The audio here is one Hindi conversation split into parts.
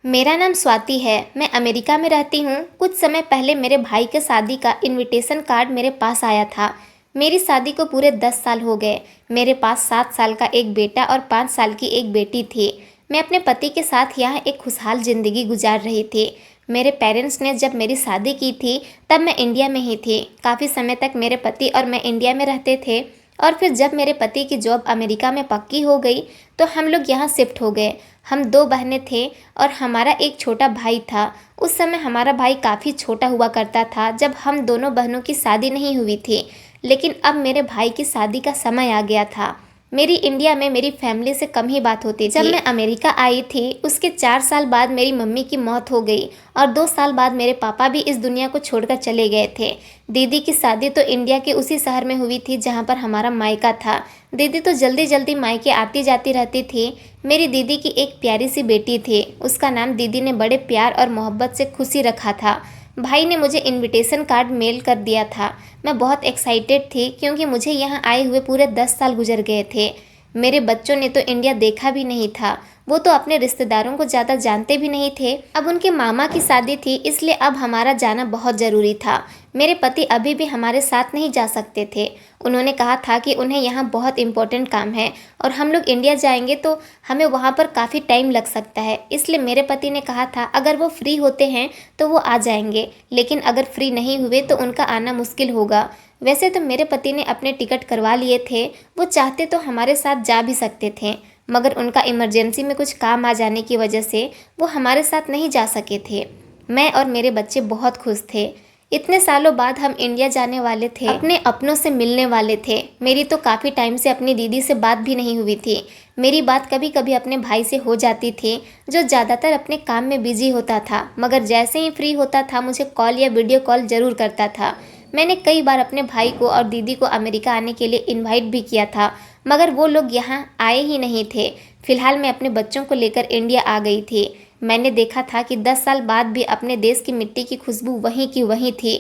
मेरा नाम स्वाति है। मैं अमेरिका में रहती हूँ। कुछ समय पहले मेरे भाई के शादी का इनविटेशन कार्ड मेरे पास आया था। मेरी शादी को पूरे 10 साल हो गए। मेरे पास 7 साल का एक बेटा और 5 साल की एक बेटी थी। मैं अपने पति के साथ यहाँ एक खुशहाल ज़िंदगी गुजार रही थी। मेरे पेरेंट्स ने जब मेरी शादी की थी तब मैं इंडिया में ही थी। काफ़ी समय तक मेरे पति और मैं इंडिया में रहते थे और फिर जब मेरे पति की जॉब अमेरिका में पक्की हो गई तो हम लोग यहाँ शिफ्ट हो गए। हम 2 बहनें थे और हमारा एक छोटा भाई था। उस समय हमारा भाई काफ़ी छोटा हुआ करता था जब हम दोनों बहनों की शादी नहीं हुई थी। लेकिन अब मेरे भाई की शादी का समय आ गया था। मेरी इंडिया में मेरी फैमिली से कम ही बात होती थी। जब मैं अमेरिका आई थी उसके 4 साल बाद मेरी मम्मी की मौत हो गई और 2 साल बाद मेरे पापा भी इस दुनिया को छोड़कर चले गए थे। दीदी की शादी तो इंडिया के उसी शहर में हुई थी जहाँ पर हमारा मायका था। दीदी तो जल्दी जल्दी मायके आती जाती रहती थी। मेरी दीदी की एक प्यारी सी बेटी थी। उसका नाम दीदी ने बड़े प्यार और मोहब्बत से खुशी रखा था। भाई ने मुझे इनविटेशन कार्ड मेल कर दिया था। मैं बहुत एक्साइटेड थी क्योंकि मुझे यहाँ आए हुए पूरे 10 साल गुजर गए थे। मेरे बच्चों ने तो इंडिया देखा भी नहीं था। वो तो अपने रिश्तेदारों को ज़्यादा जानते भी नहीं थे। अब उनके मामा की शादी थी इसलिए अब हमारा जाना बहुत ज़रूरी था। मेरे पति अभी भी हमारे साथ नहीं जा सकते थे। उन्होंने कहा था कि उन्हें यहाँ बहुत इम्पोर्टेंट काम है और हम लोग इंडिया जाएंगे तो हमें वहाँ पर काफ़ी टाइम लग सकता है। इसलिए मेरे पति ने कहा था अगर वो फ्री होते हैं तो वो आ जाएंगे, लेकिन अगर फ्री नहीं हुए तो उनका आना मुश्किल होगा। वैसे तो मेरे पति ने अपने टिकट करवा लिए थे। वो चाहते तो हमारे साथ जा भी सकते थे, मगर उनका इमरजेंसी में कुछ काम आ जाने की वजह से वो हमारे साथ नहीं जा सके थे। मैं और मेरे बच्चे बहुत खुश थे। इतने सालों बाद हम इंडिया जाने वाले थे, अपने अपनों से मिलने वाले थे। मेरी तो काफ़ी टाइम से अपनी दीदी से बात भी नहीं हुई थी। मेरी बात कभी कभी अपने भाई से हो जाती थी जो ज़्यादातर अपने काम में बिजी होता था, मगर जैसे ही फ्री होता था मुझे कॉल या वीडियो कॉल ज़रूर करता था। मैंने कई बार अपने भाई को और दीदी को अमेरिका आने के लिए इन्वाइट भी किया था, मगर वो लोग यहाँ आए ही नहीं थे। फिलहाल मैं अपने बच्चों को लेकर इंडिया आ गई थी। मैंने देखा था कि 10 साल बाद भी अपने देश की मिट्टी की खुशबू वहीं की वहीं थी।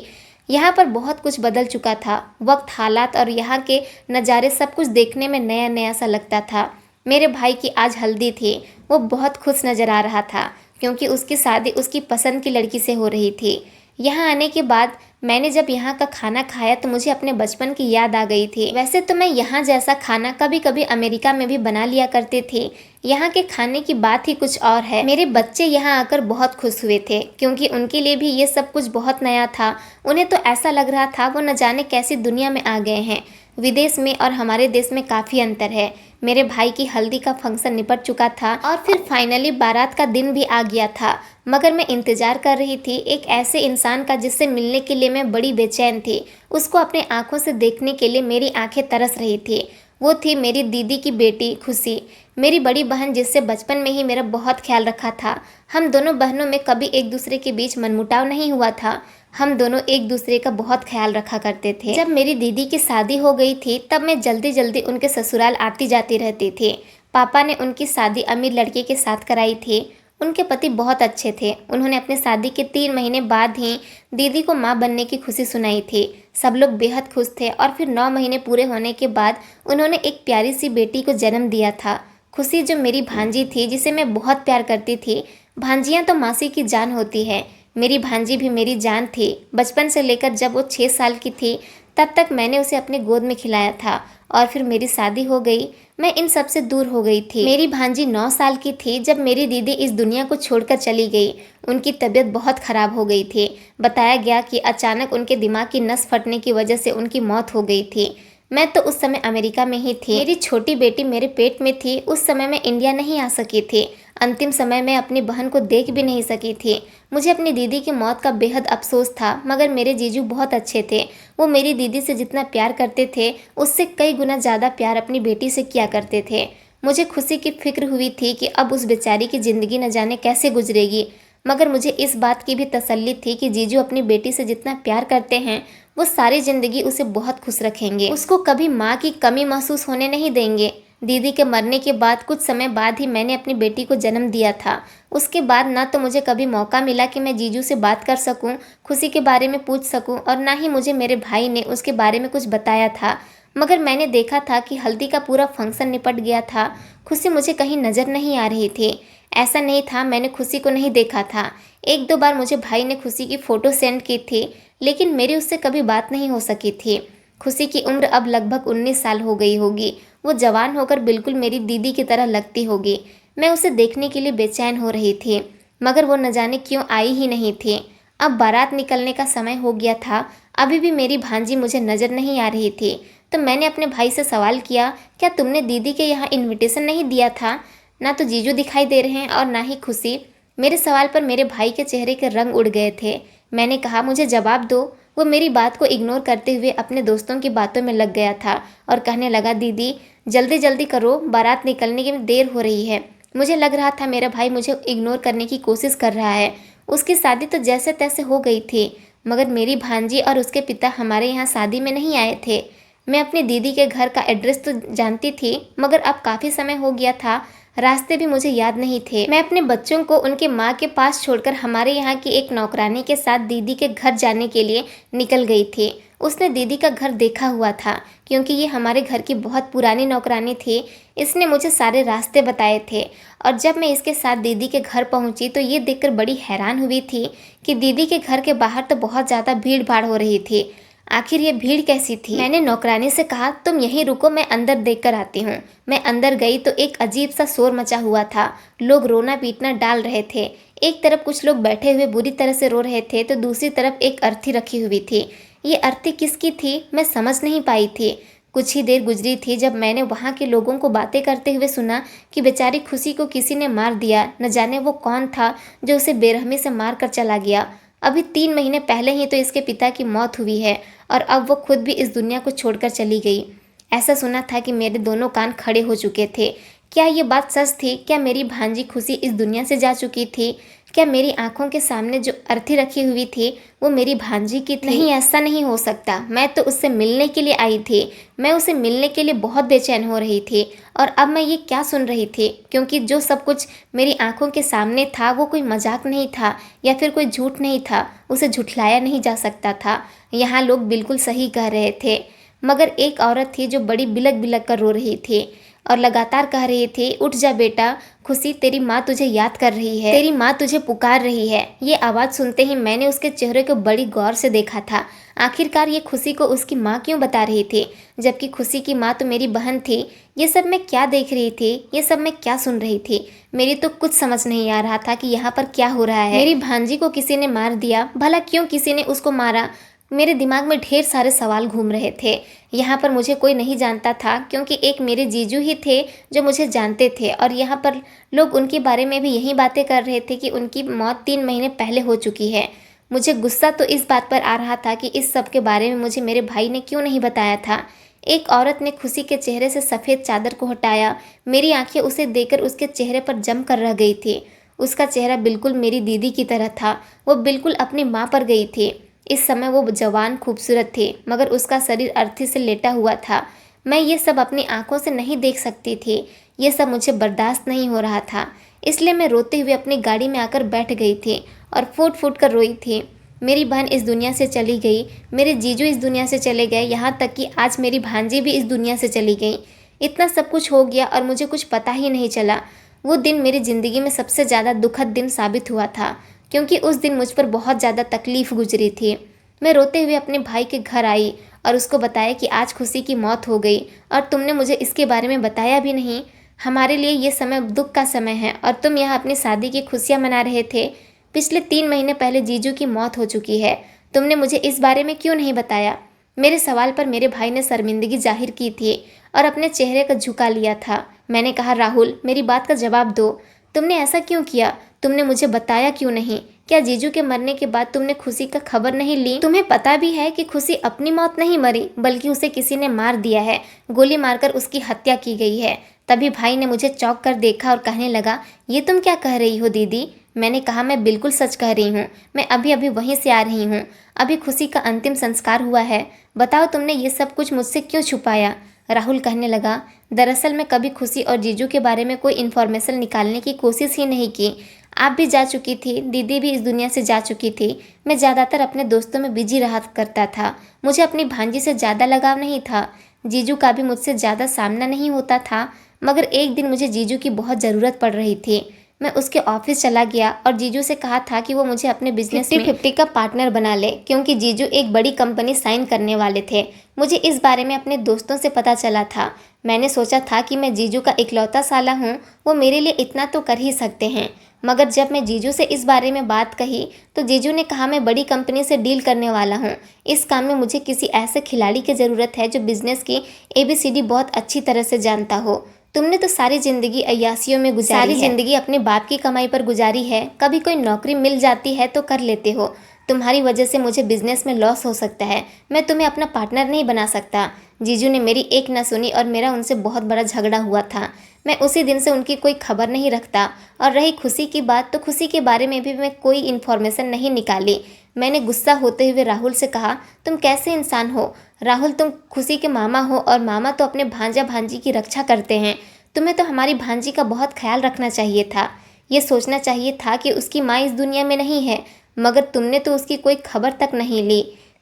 यहाँ पर बहुत कुछ बदल चुका था। वक्त, हालात और यहाँ के नज़ारे सब कुछ देखने में नया नया सा लगता था। मेरे भाई की आज हल्दी थी। वो बहुत खुश नज़र आ रहा था क्योंकि उसकी शादी उसकी पसंद की लड़की से हो रही थी। यहाँ आने के बाद मैंने जब यहाँ का खाना खाया तो मुझे अपने बचपन की याद आ गई थी। वैसे तो मैं यहाँ जैसा खाना कभी कभी अमेरिका में भी बना लिया करती थी। यहाँ के खाने की बात ही कुछ और है। मेरे बच्चे यहाँ आकर बहुत खुश हुए थे क्योंकि उनके लिए भी ये सब कुछ बहुत नया था। उन्हें तो ऐसा लग रहा था वो न जाने कैसी दुनिया में आ गए हैं। विदेश में और हमारे देश में काफ़ी अंतर है। मेरे भाई की हल्दी का फंक्शन निपट चुका था और फिर फाइनली बारात का दिन भी आ गया था, मगर मैं इंतज़ार कर रही थी एक ऐसे इंसान का जिससे मिलने के लिए मैं बड़ी बेचैन थी। उसको अपने आंखों से देखने के लिए मेरी आंखें तरस रही थी। वो थी मेरी दीदी की बेटी खुशी, मेरी बड़ी बहन जिससे बचपन में ही मेरा बहुत ख्याल रखा था। हम दोनों बहनों में कभी एक दूसरे के बीच मनमुटाव नहीं हुआ था। हम दोनों एक दूसरे का बहुत ख्याल रखा करते थे। जब मेरी दीदी की शादी हो गई थी तब मैं जल्दी जल्दी उनके ससुराल आती जाती रहती थी। पापा ने उनकी शादी अमीर लड़के के साथ कराई थी। उनके पति बहुत अच्छे थे। उन्होंने अपने शादी के 3 महीने बाद ही दीदी को माँ बनने की खुशी सुनाई थी। सब लोग बेहद खुश थे और फिर 9 महीने पूरे होने के बाद उन्होंने एक प्यारी सी बेटी को जन्म दिया था। खुशी जो मेरी भांजी थी जिसे मैं बहुत प्यार करती थी। भांजियाँ तो मासी की जान होती है। मेरी भांजी भी मेरी जान थी। बचपन से लेकर जब वो 6 साल की थी तब तक मैंने उसे अपने गोद में खिलाया था और फिर मेरी शादी हो गई। मैं इन सब से दूर हो गई थी। मेरी भांजी 9 साल की थी जब मेरी दीदी इस दुनिया को छोड़कर चली गई। उनकी तबीयत बहुत खराब हो गई थी। बताया गया कि अचानक उनके दिमाग की नस फटने की वजह से उनकी मौत हो गई थी। मैं तो उस समय अमेरिका में ही थी। मेरी छोटी बेटी मेरे पेट में थी। उस समय मैं इंडिया नहीं आ सकी थी। अंतिम समय में अपनी बहन को देख भी नहीं सकी थी। मुझे अपनी दीदी की मौत का बेहद अफसोस था, मगर मेरे जीजू बहुत अच्छे थे। वो मेरी दीदी से जितना प्यार करते थे उससे कई गुना ज़्यादा प्यार अपनी बेटी से किया करते थे। मुझे खुशी की फिक्र हुई थी कि अब उस बेचारी की ज़िंदगी न जाने कैसे गुजरेगी, मगर मुझे इस बात की भी तसल्ली थी कि जीजू अपनी बेटी से जितना प्यार करते हैं वो सारी ज़िंदगी उसे बहुत खुश रखेंगे। उसको कभी माँ की कमी महसूस होने नहीं देंगे। दीदी के मरने के बाद कुछ समय बाद ही मैंने अपनी बेटी को जन्म दिया था। उसके बाद ना तो मुझे कभी मौका मिला कि मैं जीजू से बात कर सकूं, खुशी के बारे में पूछ सकूं, और ना ही मुझे मेरे भाई ने उसके बारे में कुछ बताया था। मगर मैंने देखा था कि हल्दी का पूरा फंक्शन निपट गया था। खुशी मुझे कहीं नज़र नहीं आ रही थी। ऐसा नहीं था, मैंने खुशी को नहीं देखा था। एक दो बार मुझे भाई ने खुशी की फ़ोटो सेंड की थी, लेकिन मेरी उससे कभी बात नहीं हो सकी थी। खुशी की उम्र अब लगभग 19 साल हो गई होगी। वो जवान होकर बिल्कुल मेरी दीदी की तरह लगती होगी। मैं उसे देखने के लिए बेचैन हो रही थी, मगर वो न जाने क्यों आई ही नहीं थी। अब बारात निकलने का समय हो गया था, अभी भी मेरी भांजी मुझे नज़र नहीं आ रही थी। तो मैंने अपने भाई से सवाल किया, क्या तुमने दीदी के यहाँ इन्विटेशन नहीं दिया था? ना तो जीजू दिखाई दे रहे हैं और ना ही खुशी। मेरे सवाल पर मेरे भाई के चेहरे के रंग उड़ गए थे। मैंने कहा, मुझे जवाब दो। वो मेरी बात को इग्नोर करते हुए अपने दोस्तों की बातों में लग गया था और कहने लगा, दीदी जल्दी जल्दी करो, बारात निकलने में देर हो रही है। मुझे लग रहा था मेरा भाई मुझे इग्नोर करने की कोशिश कर रहा है। उसकी शादी तो जैसे तैसे हो गई थी, मगर मेरी भांजी और उसके पिता हमारे यहाँ शादी में नहीं आए थे। मैं अपनी दीदी के घर का एड्रेस तो जानती थी, मगर अब काफ़ी समय हो गया था, रास्ते भी मुझे याद नहीं थे। मैं अपने बच्चों को उनके माँ के पास छोड़कर हमारे यहाँ की एक नौकरानी के साथ दीदी के घर जाने के लिए निकल गई थी। उसने दीदी का घर देखा हुआ था, क्योंकि ये हमारे घर की बहुत पुरानी नौकरानी थी। इसने मुझे सारे रास्ते बताए थे और जब मैं इसके साथ दीदी के घर पहुंची तो ये देखकर बड़ी हैरान हुई थी कि दीदी के घर के बाहर तो बहुत ज़्यादा भीड़ भाड़ हो रही थी। आखिर ये भीड़ कैसी थी? मैंने नौकरानी से कहा, तुम यहीं रुको, मैं अंदर देख कर आती हूँ। मैं अंदर गई तो एक अजीब सा शोर मचा हुआ था। लोग रोना पीटना डाल रहे थे। एक तरफ कुछ लोग बैठे हुए बुरी तरह से रो रहे थे तो दूसरी तरफ एक अर्थी रखी हुई थी। ये अर्थी किसकी थी मैं समझ नहीं पाई थी। कुछ ही देर गुजरी थी जब मैंने वहाँ के लोगों को बातें करते हुए सुना कि बेचारी खुशी को किसी ने मार दिया। न जाने वो कौन था जो उसे बेरहमी से मार कर चला गया। अभी 3 महीने पहले ही तो इसके पिता की मौत हुई है और अब वो खुद भी इस दुनिया को छोड़कर चली गई। ऐसा सुना था कि मेरे दोनों कान खड़े हो चुके थे। क्या ये बात सच थी? क्या मेरी भांजी खुशी इस दुनिया से जा चुकी थी? क्या मेरी आंखों के सामने जो अर्थी रखी हुई थी वो मेरी भांजी की थी? नहीं, ऐसा नहीं हो सकता। मैं तो उससे मिलने के लिए आई थी। मैं उसे मिलने के लिए बहुत बेचैन हो रही थी और अब मैं ये क्या सुन रही थी, क्योंकि जो सब कुछ मेरी आंखों के सामने था वो कोई मजाक नहीं था या फिर कोई झूठ नहीं था। उसे झुठलाया नहीं जा सकता था। यहाँ लोग बिल्कुल सही कह रहे थे। मगर एक औरत थी जो बड़ी बिलक बिलक कर रो रही थी और लगातार कह रही थी, उठ जा बेटा, खुशी तेरी माँ तुझे याद कर रही है, तेरी माँ तुझे पुकार रही है। ये आवाज़ सुनते ही मैंने उसके चेहरे को बड़ी गौर से देखा था। आखिरकार ये खुशी को उसकी माँ क्यों बता रही थी, जबकि खुशी की माँ तो मेरी बहन थी। ये सब मैं क्या देख रही थी, ये सब मैं क्या सुन रही थी? मेरी तो कुछ समझ नहीं आ रहा था कि यहाँ पर क्या हो रहा है। मेरी भांजी को किसी ने मार दिया, भला क्यों किसी ने उसको मारा? मेरे दिमाग में ढेर सारे सवाल घूम रहे थे। यहाँ पर मुझे कोई नहीं जानता था, क्योंकि एक मेरे जीजू ही थे जो मुझे जानते थे और यहाँ पर लोग उनके बारे में भी यही बातें कर रहे थे कि उनकी मौत 3 महीने पहले हो चुकी है। मुझे गुस्सा तो इस बात पर आ रहा था कि इस सब के बारे में मुझे मेरे भाई ने क्यों नहीं बताया था। एक औरत ने खुशी के चेहरे से सफ़ेद चादर को हटाया। मेरी आंखें उसे देखकर उसके चेहरे पर जम कर रह गई थी। उसका चेहरा बिल्कुल मेरी दीदी की तरह था। वो बिल्कुल अपनी माँ पर गई थी। इस समय वो जवान खूबसूरत थी, मगर उसका शरीर अर्थी से लेटा हुआ था। मैं ये सब अपनी आंखों से नहीं देख सकती थी। ये सब मुझे बर्दाश्त नहीं हो रहा था, इसलिए मैं रोते हुए अपनी गाड़ी में आकर बैठ गई थी और फूट फूट कर रोई थी। मेरी बहन इस दुनिया से चली गई, मेरे जीजू इस दुनिया से चले गए, यहाँ तक कि आज मेरी भांजी भी इस दुनिया से चली गई। इतना सब कुछ हो गया और मुझे कुछ पता ही नहीं चला। वो दिन मेरी ज़िंदगी में सबसे ज़्यादा दुखद दिन साबित हुआ था, क्योंकि उस दिन मुझ पर बहुत ज़्यादा तकलीफ़ गुजरी थी। मैं रोते हुए अपने भाई के घर आई और उसको बताया कि आज खुशी की मौत हो गई और तुमने मुझे इसके बारे में बताया भी नहीं। हमारे लिए ये समय दुख का समय है और तुम यहाँ अपनी शादी की खुशियाँ मना रहे थे। पिछले 3 महीने पहले जीजू की मौत हो चुकी है। तुमने मुझे इस बारे में क्यों नहीं बताया? मेरे सवाल पर मेरे भाई ने शर्मिंदगी जाहिर की थी और अपने चेहरे को झुका लिया था। मैंने कहा, राहुल, मेरी बात का जवाब दो। तुमने ऐसा क्यों किया? तुमने मुझे बताया क्यों नहीं? क्या जीजू के मरने के बाद तुमने खुशी का खबर नहीं ली? तुम्हें पता भी है कि खुशी अपनी मौत नहीं मरी, बल्कि उसे किसी ने मार दिया है। गोली मारकर उसकी हत्या की गई है। तभी भाई ने मुझे चौंक कर देखा और कहने लगा, ये तुम क्या कह रही हो दीदी? मैंने कहा, मैं बिल्कुल सच कह रही हूँ। मैं अभी अभी वहीं से आ रही हूँ। अभी खुशी का अंतिम संस्कार हुआ है। बताओ, तुमने ये सब कुछ मुझसे क्यों छुपाया? राहुल कहने लगा, दरअसल मैं कभी खुशी और जीजू के बारे में कोई इन्फॉर्मेशन निकालने की कोशिश ही नहीं की। आप भी जा चुकी थी, दीदी भी इस दुनिया से जा चुकी थी। मैं ज़्यादातर अपने दोस्तों में बिजी रहा करता था। मुझे अपनी भांजी से ज़्यादा लगाव नहीं था। जीजू का भी मुझसे ज़्यादा सामना नहीं होता था, मगर एक दिन मुझे जीजू की बहुत ज़रूरत पड़ रही थी। मैं उसके ऑफिस चला गया और जीजू से कहा था कि वो मुझे अपने बिजनेस में 50-50 का पार्टनर बना ले, क्योंकि जीजू एक बड़ी कंपनी साइन करने वाले थे। मुझे इस बारे में अपने दोस्तों से पता चला था। मैंने सोचा था कि मैं जीजू का इकलौता साला हूँ, वो मेरे लिए इतना तो कर ही सकते हैं। मगर जब मैं जीजू से इस बारे में बात कही तो जीजू ने कहा, मैं बड़ी कंपनी से डील करने वाला हूँ। इस काम में मुझे किसी ऐसे खिलाड़ी की ज़रूरत है जो बिजनेस की ABCD बहुत अच्छी तरह से जानता हो। तुमने तो सारी ज़िंदगी अय्यासियों में गुजारी है, सारी ज़िंदगी अपने बाप की कमाई पर गुजारी है। कभी कोई नौकरी मिल जाती है तो कर लेते हो। तुम्हारी वजह से मुझे बिजनेस में लॉस हो सकता है। मैं तुम्हें अपना पार्टनर नहीं बना सकता। जीजू ने मेरी एक न सुनी और मेरा उनसे बहुत बड़ा झगड़ा हुआ था। मैं उसी दिन से उनकी कोई खबर नहीं रखता। और रही खुशी की बात, तो खुशी के बारे में भी मैं कोई इन्फॉर्मेशन नहीं निकाली। मैंने गुस्सा होते हुए राहुल से कहा, तुम कैसे इंसान हो राहुल, तुम खुशी के मामा हो और मामा तो अपने भांजा भांजी की रक्षा करते हैं। तुम्हें तो हमारी भांजी का बहुत ख्याल रखना चाहिए था। ये सोचना चाहिए था कि उसकी माँ इस दुनिया में नहीं है, मगर तुमने तो उसकी कोई खबर तक नहीं ली।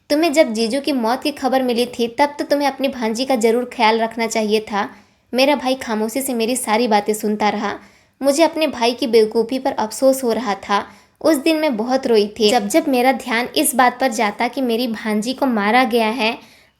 तुम्हें जब जीजू की मौत की खबर मिली थी तब तो तुम्हें अपनी भांजी का जरूर ख्याल रखना चाहिए था। मेरा भाई खामोशी से मेरी सारी बातें सुनता रहा। मुझे अपने भाई की बेवकूफ़ी पर अफसोस हो रहा था। उस दिन मैं बहुत रोई थी। जब जब मेरा ध्यान इस बात पर जाता कि मेरी भांजी को मारा गया है,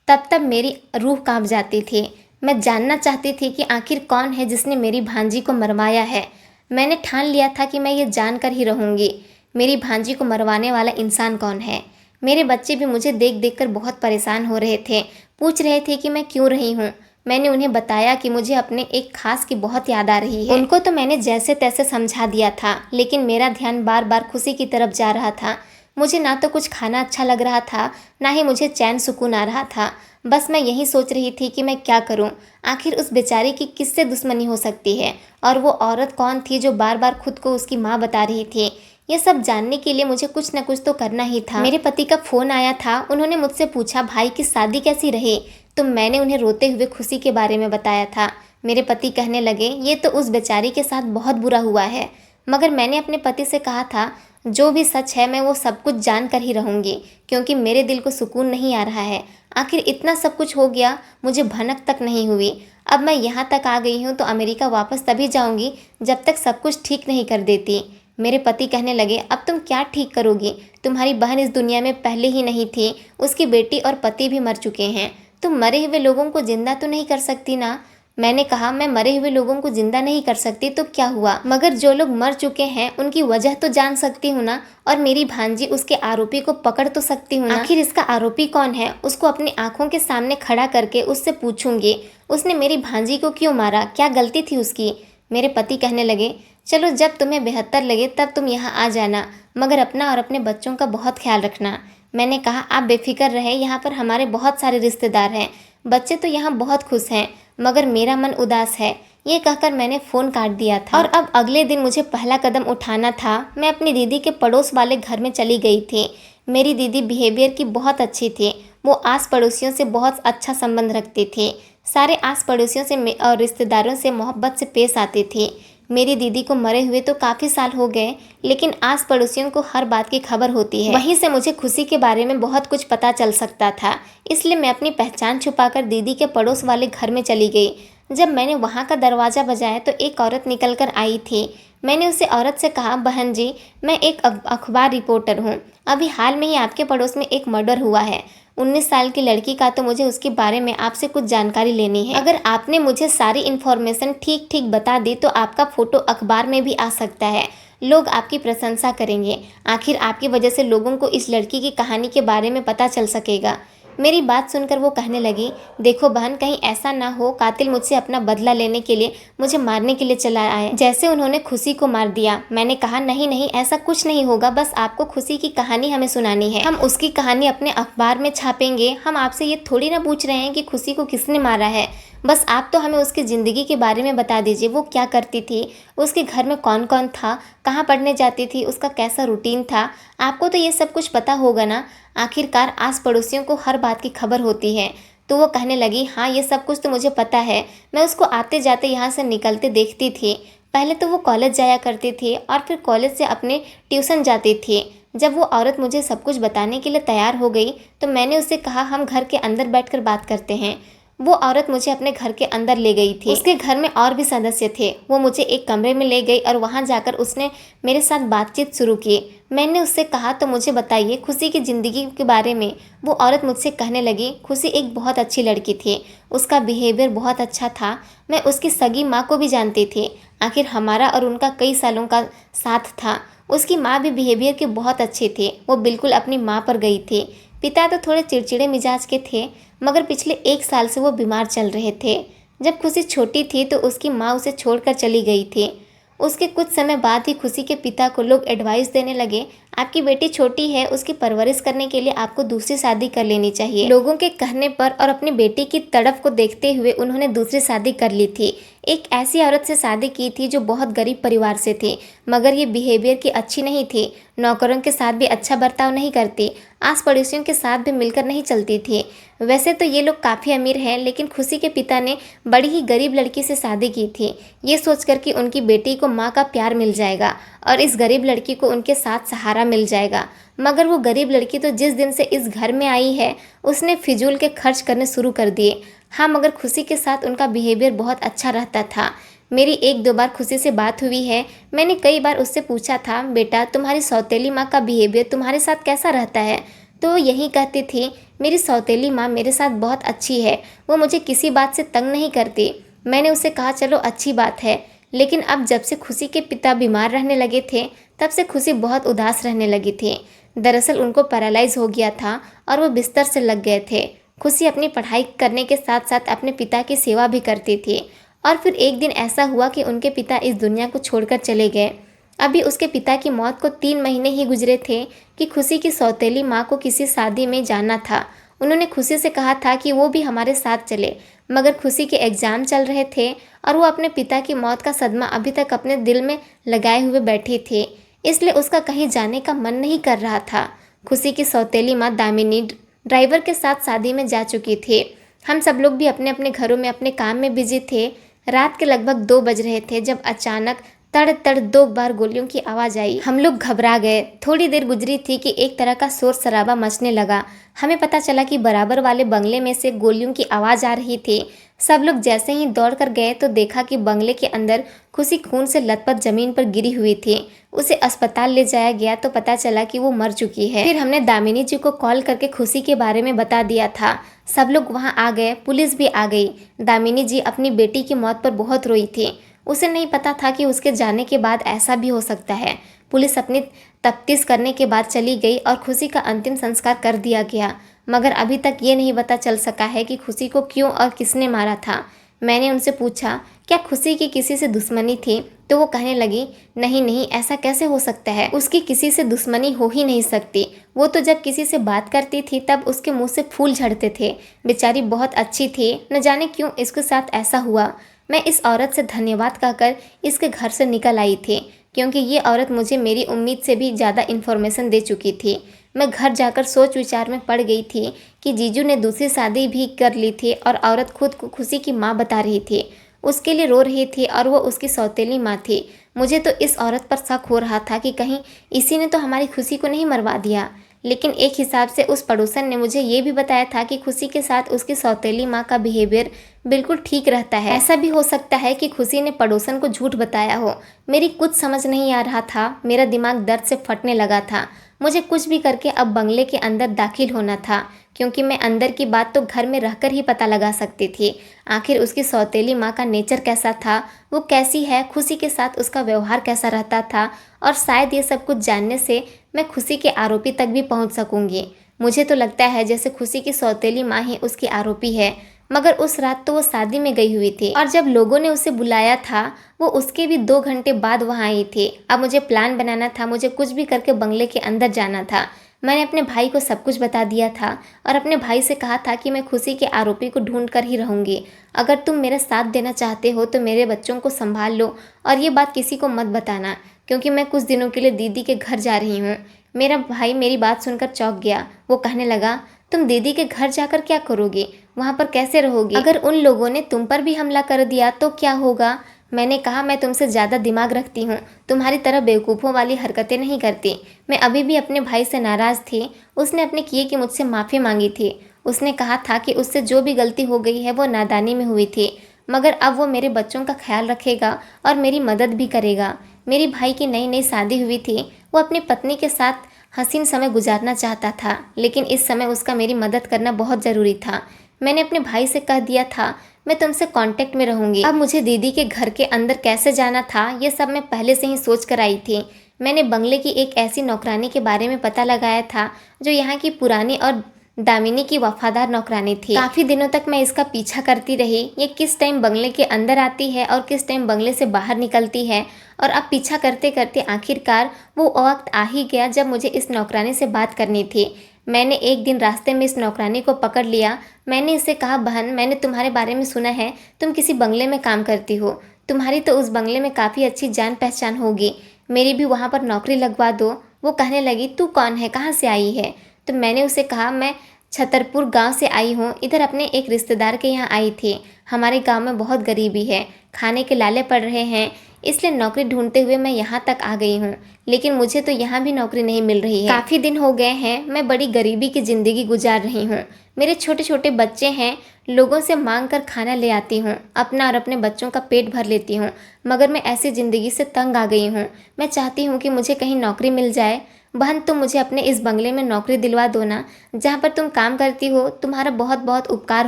तब तब मेरी रूह कांप जाती थी। मैं जानना चाहती थी कि आखिर कौन है जिसने मेरी भांजी को मरवाया है। मैंने ठान लिया था कि मैं ये जानकर ही रहूँगी, मेरी भांजी को मरवाने वाला इंसान कौन है। मेरे बच्चे भी मुझे देख देख कर बहुत परेशान हो रहे थे, पूछ रहे थे कि मैं क्यों रही हूँ। मैंने उन्हें बताया कि मुझे अपने एक खास की बहुत याद आ रही है। उनको तो मैंने जैसे तैसे समझा दिया था, लेकिन मेरा ध्यान बार बार खुशी की तरफ जा रहा था। मुझे ना तो कुछ खाना अच्छा लग रहा था, ना ही मुझे चैन सुकून आ रहा था। बस मैं यही सोच रही थी कि मैं क्या करूं। आखिर उस बेचारी की किससे दुश्मनी हो सकती है, और वो औरत कौन थी जो बार बार खुद को उसकी माँ बता रही थी। ये सब जानने के लिए मुझे कुछ न कुछ तो करना ही था। मेरे पति का फ़ोन आया था। उन्होंने मुझसे पूछा, भाई की शादी कैसी रही? तो मैंने उन्हें रोते हुए खुशी के बारे में बताया था। मेरे पति कहने लगे, ये तो उस बेचारी के साथ बहुत बुरा हुआ है। मगर मैंने अपने पति से कहा था, जो भी सच है मैं वो सब कुछ जान कर ही रहूँगी, क्योंकि मेरे दिल को सुकून नहीं आ रहा है। आखिर इतना सब कुछ हो गया, मुझे भनक तक नहीं हुई। अब मैं यहाँ तक आ गई हूँ तो अमेरिका वापस तभी जाऊँगी जब तक सब कुछ ठीक नहीं कर देती। मेरे पति कहने लगे, अब तुम क्या ठीक करोगी? तुम्हारी बहन इस दुनिया में पहले ही नहीं थी, उसकी बेटी और पति भी मर चुके हैं। तुम मरे हुए लोगों को जिंदा तो नहीं कर सकती ना। मैंने कहा, मैं मरे हुए लोगों को जिंदा नहीं कर सकती तो क्या हुआ, मगर जो लोग मर चुके हैं उनकी वजह तो जान सकती हूँ ना। और मेरी भांजी उसके आरोपी को पकड़ तो सकती हूँ ना। आखिर इसका आरोपी कौन है, उसको अपनी आंखों के सामने खड़ा करके उससे पूछूंगी, उसने मेरी भांजी को क्यों मारा, क्या गलती थी उसकी। मेरे पति कहने लगे, चलो जब तुम्हें बेहतर लगे तब तुम यहाँ आ जाना, मगर अपना और अपने बच्चों का बहुत ख्याल रखना। मैंने कहा, आप बेफिक्र रहे, यहाँ पर हमारे बहुत सारे रिश्तेदार हैं, बच्चे तो यहाँ बहुत खुश हैं, मगर मेरा मन उदास है। ये कहकर मैंने फ़ोन काट दिया था। और अब अगले दिन मुझे पहला कदम उठाना था। मैं अपनी दीदी के पड़ोस वाले घर में चली गई थी। मेरी दीदी बिहेवियर की बहुत अच्छी थी। वो आस पड़ोसियों से बहुत अच्छा संबंध रखती थी। सारे आस पड़ोसियों से और रिश्तेदारों से मोहब्बत से पेश आती थी। मेरी दीदी को मरे हुए तो काफ़ी साल हो गए, लेकिन आस पड़ोसियों को हर बात की खबर होती है। वहीं से मुझे खुशी के बारे में बहुत कुछ पता चल सकता था, इसलिए मैं अपनी पहचान छुपाकर दीदी के पड़ोस वाले घर में चली गई। जब मैंने वहां का दरवाज़ा बजाया तो एक औरत निकल कर आई थी। मैंने उसे औरत से कहा, बहन जी, मैं एक अखबार रिपोर्टर हूँ। अभी हाल में ही आपके पड़ोस में एक मर्डर हुआ है, 19 साल की लड़की का। तो मुझे उसके बारे में आपसे कुछ जानकारी लेनी है। अगर आपने मुझे सारी इन्फॉर्मेशन ठीक ठीक बता दी तो आपका फ़ोटो अखबार में भी आ सकता है, लोग आपकी प्रशंसा करेंगे। आखिर आपकी वजह से लोगों को इस लड़की की कहानी के बारे में पता चल सकेगा। मेरी बात सुनकर वो कहने लगी, देखो बहन, कहीं ऐसा ना हो कातिल मुझसे अपना बदला लेने के लिए मुझे मारने के लिए चला आए, जैसे उन्होंने खुशी को मार दिया। मैंने कहा, नहीं नहीं, ऐसा कुछ नहीं होगा, बस आपको खुशी की कहानी हमें सुनानी है, हम उसकी कहानी अपने अखबार में छापेंगे। हम आपसे ये थोड़ी ना पूछ रहे हैं कि खुशी को किसने मारा है, बस आप तो हमें उसकी ज़िंदगी के बारे में बता दीजिए। वो क्या करती थी, उसके घर में कौन कौन था, कहाँ पढ़ने जाती थी, उसका कैसा रूटीन था। आपको तो ये सब कुछ पता होगा ना। आखिरकार आस पड़ोसियों को हर बात की खबर होती है। तो वो कहने लगी, हाँ ये सब कुछ तो मुझे पता है, मैं उसको आते जाते यहाँ से निकलते देखती थी। पहले तो वो कॉलेज जाया करती थी और फिर कॉलेज से अपने ट्यूशन जाती थी। जब वो औरत मुझे सब कुछ बताने के लिए तैयार हो गई तो मैंने उससे कहा, हम घर के अंदर बैठकर बात करते हैं। वो औरत मुझे अपने घर के अंदर ले गई थी। उसके घर में और भी सदस्य थे। वो मुझे एक कमरे में ले गई और वहाँ जाकर उसने मेरे साथ बातचीत शुरू की। मैंने उससे कहा, तो मुझे बताइए खुशी की ज़िंदगी के बारे में। वो औरत मुझसे कहने लगी, खुशी एक बहुत अच्छी लड़की थी, उसका बिहेवियर बहुत अच्छा था। मैं उसकी सगी माँ को भी जानती थी। आखिर हमारा और उनका कई सालों का साथ था। उसकी माँ भी बिहेवियर की बहुत अच्छी थी। वो बिल्कुल अपनी माँ पर गई थी। पिता तो थोड़े चिड़चिड़े मिजाज के थे, मगर पिछले 1 साल से वो बीमार चल रहे थे। जब खुशी छोटी थी तो उसकी माँ उसे छोड़कर चली गई थी। उसके कुछ समय बाद ही खुशी के पिता को लोग एडवाइस देने लगे, आपकी बेटी छोटी है, उसकी परवरिश करने के लिए आपको दूसरी शादी कर लेनी चाहिए। लोगों के कहने पर और अपनी बेटी की तड़फ को देखते हुए उन्होंने दूसरी शादी कर ली थी। एक ऐसी औरत से शादी की थी जो बहुत गरीब परिवार से थी, मगर ये बिहेवियर की अच्छी नहीं थी। नौकरों के साथ भी अच्छा बर्ताव नहीं करती, आस पड़ोसियों के साथ भी मिलकर नहीं चलती थी। वैसे तो ये लोग काफ़ी अमीर हैं, लेकिन खुशी के पिता ने बड़ी ही गरीब लड़की से शादी की थी, ये सोचकर कि उनकी बेटी को माँ का प्यार मिल जाएगा और इस गरीब लड़की को उनके साथ सहारा मिल जाएगा। मगर वो गरीब लड़की तो जिस दिन से इस घर में आई है उसने फिजूल के खर्च करने शुरू कर दिए। हाँ, मगर खुशी के साथ उनका बिहेवियर बहुत अच्छा रहता था। मेरी 1-2 बार खुशी से बात हुई है। मैंने कई बार उससे पूछा था, बेटा तुम्हारी सौतेली माँ का बिहेवियर तुम्हारे साथ कैसा रहता है? तो वो यही कहती थी, मेरी सौतेली माँ मेरे साथ बहुत अच्छी है, वो मुझे किसी बात से तंग नहीं करती। मैंने उससे कहा, चलो अच्छी बात है। लेकिन अब जब से खुशी के पिता बीमार रहने लगे थे तब से खुशी बहुत उदास रहने लगी थी। दरअसल उनको पैरालाइज हो गया था और वो बिस्तर से लग गए थे। खुशी अपनी पढ़ाई करने के साथ साथ अपने पिता की सेवा भी करती थी। और फिर एक दिन ऐसा हुआ कि उनके पिता इस दुनिया को छोड़कर चले गए। अभी उसके पिता की मौत को 3 महीने ही गुजरे थे कि खुशी की सौतेली माँ को किसी शादी में जाना था। उन्होंने खुशी से कहा था कि वो भी हमारे साथ चले, मगर खुशी के एग्ज़ाम चल रहे थे और वो अपने पिता की मौत का सदमा अभी तक अपने दिल में लगाए हुए बैठी थी, इसलिए उसका कहीं जाने का मन नहीं कर रहा था। खुशी की सौतेली माँ दामिनी ड्राइवर के साथ शादी में जा चुकी थी। हम सब लोग भी अपने अपने घरों में अपने काम में बिजी थे। रात के लगभग 2 बज रहे थे जब अचानक तड़ तड़ 2 बार गोलियों की आवाज़ आई। हम लोग घबरा गए। थोड़ी देर गुजरी थी कि एक तरह का शोर शराबा मचने लगा। हमें पता चला कि बराबर वाले बंगले में से गोलियों की आवाज़ आ रही थी। सब लोग जैसे ही दौड़ कर गए तो देखा कि बंगले के अंदर खुशी खून से लथपथ जमीन पर गिरी हुई थी। उसे अस्पताल ले जाया गया तो पता चला कि वो मर चुकी है। फिर हमने दामिनी जी को कॉल करके खुशी के बारे में बता दिया था। सब लोग वहाँ आ गए, पुलिस भी आ गई। दामिनी जी अपनी बेटी की मौत पर बहुत रोई थी। उसे नहीं पता था कि उसके जाने के बाद ऐसा भी हो सकता है। पुलिस अपनी तफ्तीश करने के बाद चली गई और खुशी का अंतिम संस्कार कर दिया गया, मगर अभी तक ये नहीं पता चल सका है कि खुशी को क्यों और किसने मारा था। मैंने उनसे पूछा, क्या खुशी की किसी से दुश्मनी थी? तो वो कहने लगी, नहीं नहीं, ऐसा कैसे हो सकता है, उसकी किसी से दुश्मनी हो ही नहीं सकती। वो तो जब किसी से बात करती थी तब उसके मुंह से फूल झड़ते थे। बेचारी बहुत अच्छी थी, न जाने क्यों इसके साथ ऐसा हुआ। मैं इस औरत से धन्यवाद कहकर इसके घर से निकल आई थी, क्योंकि ये औरत मुझे मेरी उम्मीद से भी ज़्यादा इन्फॉर्मेशन दे चुकी थी। मैं घर जाकर सोच विचार में पड़ गई थी कि जीजू ने दूसरी शादी भी कर ली थी और औरत खुद को खुशी की माँ बता रही थी। उसके लिए रो रही थी और वो उसकी सौतेली माँ थी। मुझे तो इस औरत पर शक हो रहा था कि कहीं इसी ने तो हमारी खुशी को नहीं मरवा दिया। लेकिन एक हिसाब से उस पड़ोसन ने मुझे ये भी बताया था कि खुशी के साथ उसकी सौतेली माँ का बिहेवियर बिल्कुल ठीक रहता है। ऐसा भी हो सकता है कि खुशी ने पड़ोसन को झूठ बताया हो। मेरी कुछ समझ नहीं आ रहा था। मेरा दिमाग दर्द से फटने लगा था। मुझे कुछ भी करके अब बंगले के अंदर दाखिल होना था, क्योंकि मैं अंदर की बात तो घर में रहकर ही पता लगा सकती थी। आखिर उसकी सौतेली माँ का नेचर कैसा था, वो कैसी है, खुशी के साथ उसका व्यवहार कैसा रहता था, और शायद ये सब कुछ जानने से मैं खुशी के आरोपी तक भी पहुँच सकूँगी। मुझे तो लगता है जैसे खुशी की सौतेली माँ ही उसकी आरोपी है, मगर उस रात तो वो शादी में गई हुई थी और जब लोगों ने उसे बुलाया था वो उसके भी 2 घंटे बाद वहाँ आई थी। अब मुझे प्लान बनाना था, मुझे कुछ भी करके बंगले के अंदर जाना था। मैंने अपने भाई को सब कुछ बता दिया था और अपने भाई से कहा था कि मैं खुशी के आरोपी को ढूंढ कर ही रहूँगी। अगर तुम मेरा साथ देना चाहते हो तो मेरे बच्चों को संभाल लो और ये बात किसी को मत बताना, क्योंकि मैं कुछ दिनों के लिए दीदी के घर जा रही हूँ। मेरा भाई मेरी बात सुनकर चौंक गया। वो कहने लगा, तुम दीदी के घर जाकर क्या करोगी, वहाँ पर कैसे रहोगी? अगर उन लोगों ने तुम पर भी हमला कर दिया तो क्या होगा? मैंने कहा, मैं तुमसे ज़्यादा दिमाग रखती हूँ, तुम्हारी तरह बेवकूफ़ों वाली हरकतें नहीं करती। मैं अभी भी अपने भाई से नाराज़ थी। उसने अपने किए की मुझसे माफ़ी मांगी थी। उसने कहा था कि उससे जो भी गलती हो गई है वो नादानी में हुई थी, मगर अब वो मेरे बच्चों का ख्याल रखेगा और मेरी मदद भी करेगा। मेरी भाई की नई नई शादी हुई थी। वो अपनी पत्नी के साथ हसीन समय गुजारना चाहता था, लेकिन इस समय उसका मेरी मदद करना बहुत ज़रूरी था। मैंने अपने भाई से कह दिया था मैं तुमसे कांटेक्ट में रहूंगी। अब मुझे दीदी के घर के अंदर कैसे जाना था ये सब मैं पहले से ही सोच कर आई थी। मैंने बंगले की एक ऐसी नौकरानी के बारे में पता लगाया था जो यहाँ की पुरानी और दामिनी की वफादार नौकरानी थी। काफ़ी दिनों तक मैं इसका पीछा करती रही, ये किस टाइम बंगले के अंदर आती है और किस टाइम बंगले से बाहर निकलती है। और अब पीछा करते करते आखिरकार वो वक्त आ ही गया जब मुझे इस नौकरानी से बात करनी थी। मैंने एक दिन रास्ते में इस नौकरानी को पकड़ लिया। मैंने इससे कहा, बहन, मैंने तुम्हारे बारे में सुना है, तुम किसी बंगले में काम करती हो, तुम्हारी तो उस बंगले में काफ़ी अच्छी जान पहचान होगी, मेरी भी वहाँ पर नौकरी लगवा दो। वो कहने लगी, तू कौन है, कहाँ से आई है? तो मैंने उसे कहा, मैं छतरपुर गांव से आई हूँ, इधर अपने एक रिश्तेदार के यहाँ आई थी। हमारे गांव में बहुत गरीबी है, खाने के लाले पड़ रहे हैं, इसलिए नौकरी ढूंढते हुए मैं यहाँ तक आ गई हूँ, लेकिन मुझे तो यहाँ भी नौकरी नहीं मिल रही है। काफ़ी दिन हो गए हैं, मैं बड़ी गरीबी की ज़िंदगी गुजार रही हूँ। मेरे छोटे छोटे बच्चे हैं, लोगों से मांग कर खाना ले आती हूँ, अपना और अपने बच्चों का पेट भर लेती हूँ, मगर मैं ऐसी ज़िंदगी से तंग आ गई हूँ। मैं चाहती हूँ कि मुझे कहीं नौकरी मिल जाए। बहन, तुम मुझे अपने इस बंगले में नौकरी दिलवा दो ना, जहाँ पर तुम काम करती हो, तुम्हारा बहुत बहुत उपकार